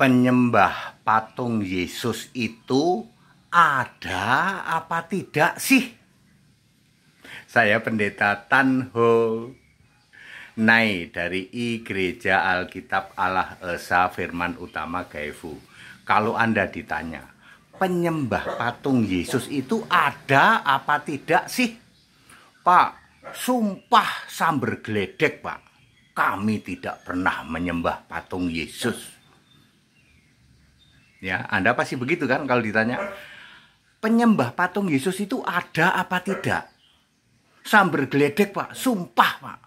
Penyembah patung Yesus itu ada apa tidak sih? Saya Pendeta Tan Ho Nai dari Gereja Alkitab Allah Esa Firman Utama Gaefu. Kalau Anda ditanya, penyembah patung Yesus itu ada apa tidak sih? Pak, sumpah sambar geledek, Pak. Kami tidak pernah menyembah patung Yesus. Ya, Anda pasti begitu kan kalau ditanya, penyembah patung Yesus itu ada apa tidak? Sambar geledek, Pak. Sumpah, Pak.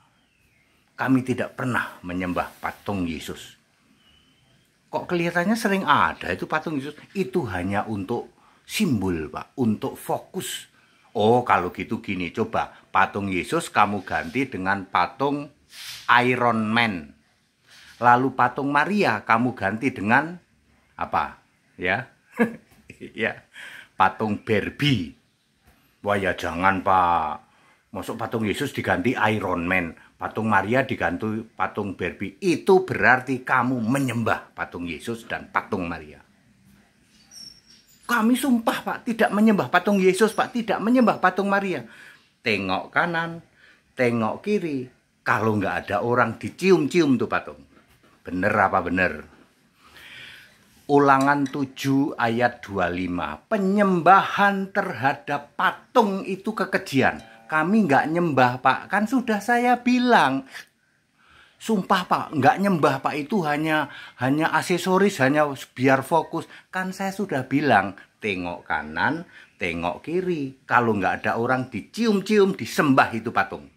Kami tidak pernah menyembah patung Yesus. Kok kelihatannya sering ada itu patung Yesus? Itu hanya untuk simbol, Pak. Untuk fokus. Oh, kalau gitu gini. Coba patung Yesus kamu ganti dengan patung Iron Man. Lalu patung Maria kamu ganti dengan apa? Ya, ya, patung Barbie. Wah ya jangan, Pak. Masuk patung Yesus diganti Iron Man, patung Maria diganti patung Barbie. Itu berarti kamu menyembah patung Yesus dan patung Maria. Kami sumpah, Pak, tidak menyembah patung Yesus, Pak, tidak menyembah patung Maria. Tengok kanan, tengok kiri. Kalau nggak ada orang dicium-cium tuh patung. Bener apa bener? Ulangan 7 ayat 25. Penyembahan terhadap patung itu kekejian. Kami nggak nyembah, Pak. Kan sudah saya bilang. Sumpah, Pak, nggak nyembah, Pak. Itu hanya aksesoris, hanya biar fokus. Kan saya sudah bilang, tengok kanan, tengok kiri. Kalau nggak ada orang dicium-cium, disembah itu patung.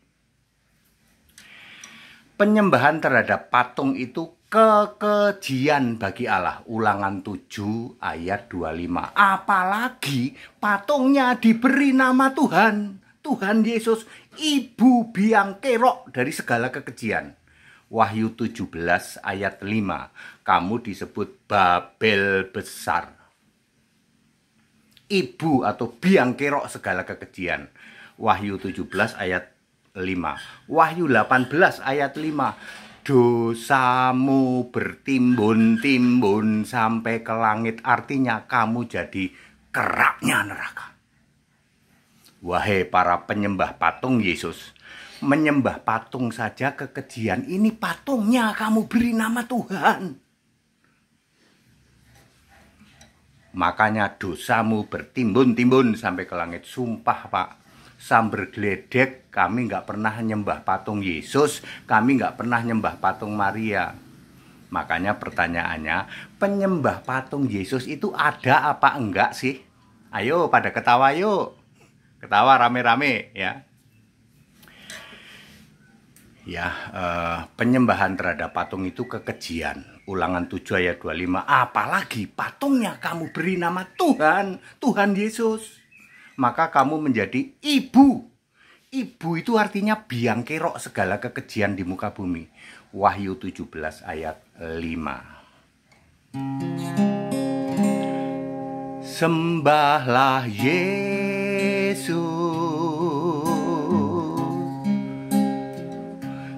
Penyembahan terhadap patung itu kekejian bagi Allah. Ulangan 7 ayat 25. Apalagi patungnya diberi nama Tuhan. Tuhan Yesus, ibu biang kerok dari segala kekejian. Wahyu 17 ayat 5. Kamu disebut Babel besar. Ibu atau biang kerok segala kekejian. Wahyu 17 ayat 5. Wahyu 18 ayat 5. Dosamu bertimbun-timbun sampai ke langit. Artinya kamu jadi keraknya neraka. Wahai para penyembah patung Yesus, menyembah patung saja kekejian. Ini patungnya kamu beri nama Tuhan. Makanya dosamu bertimbun-timbun sampai ke langit. Sumpah, Pak, sambar geledek, kami nggak pernah nyembah patung Yesus, kami nggak pernah nyembah patung Maria. Makanya pertanyaannya, penyembah patung Yesus itu ada apa enggak sih? Ayo pada ketawa yuk. Ketawa rame-rame ya. Ya, penyembahan terhadap patung itu kekejian. Ulangan 7 ayat 25. Apalagi patungnya kamu beri nama Tuhan, Tuhan Yesus. Maka kamu menjadi ibu. Ibu itu artinya biang kerok segala kekejian di muka bumi. Wahyu 17 ayat 5. Sembahlah Yesus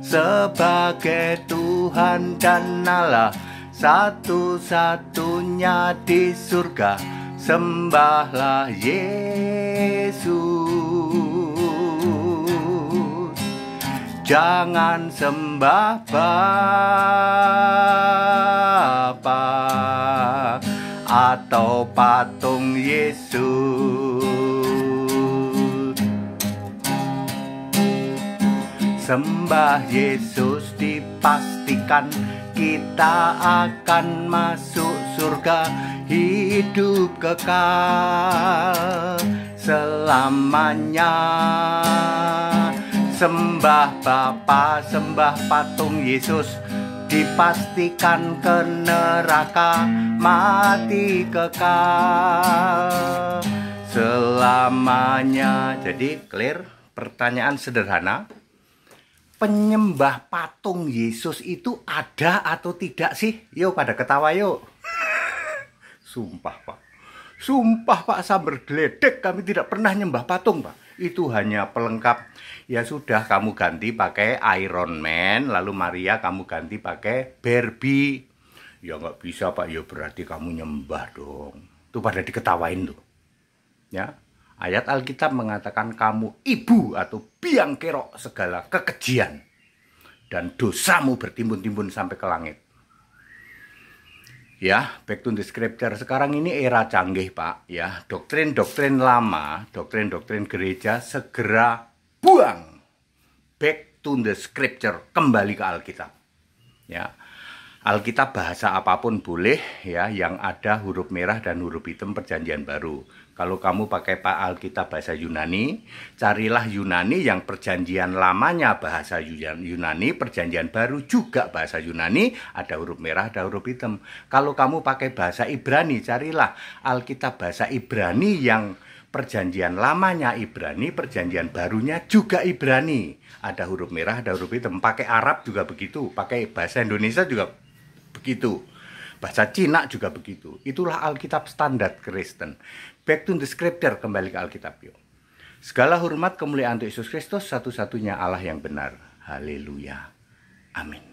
sebagai Tuhan dan Allah satu-satunya di surga. Sembahlah Yesus, jangan sembah Bapa atau patung Yesus. Sembah Yesus, dipastikan kita akan masuk surga, hidup kekal selamanya. Sembah Bapa, sembah patung Yesus, dipastikan ke neraka, mati kekal selamanya. Jadi clear? Pertanyaan sederhana, penyembah patung Yesus itu ada atau tidak sih? Yuk pada ketawa yuk. Sumpah, Pak. Sumpah, Pak, sambar geledek, kami tidak pernah nyembah patung, Pak. Itu hanya pelengkap. Ya sudah, kamu ganti pakai Iron Man, lalu Maria kamu ganti pakai Barbie. Ya nggak bisa Pak, ya berarti kamu nyembah dong. Itu pada diketawain tuh. Ya, ayat Alkitab mengatakan kamu ibu atau biang kerok segala kekejian. Dan dosamu bertimbun-timbun sampai ke langit. Ya, back to the scripture. Sekarang ini era canggih Pak. Ya, doktrin-doktrin lama, doktrin-doktrin gereja segera buang. Back to the scripture, kembali ke Alkitab. Ya, Alkitab bahasa apapun boleh ya, yang ada huruf merah dan huruf hitam perjanjian baru. Kalau kamu pakai Alkitab bahasa Yunani, carilah Yunani yang perjanjian lamanya bahasa Yunani, perjanjian baru juga bahasa Yunani, ada huruf merah, ada huruf hitam. Kalau kamu pakai bahasa Ibrani, carilah Alkitab bahasa Ibrani yang perjanjian lamanya Ibrani, perjanjian barunya juga Ibrani. Ada huruf merah, ada huruf hitam. Pakai Arab juga begitu, pakai bahasa Indonesia juga begitu. Bahasa Cina juga begitu. Itulah Alkitab standar Kristen. Back to the scripture, kembali ke Alkitab yuk. Segala hormat kemuliaan untuk Yesus Kristus, satu-satunya Allah yang benar. Haleluya. Amin.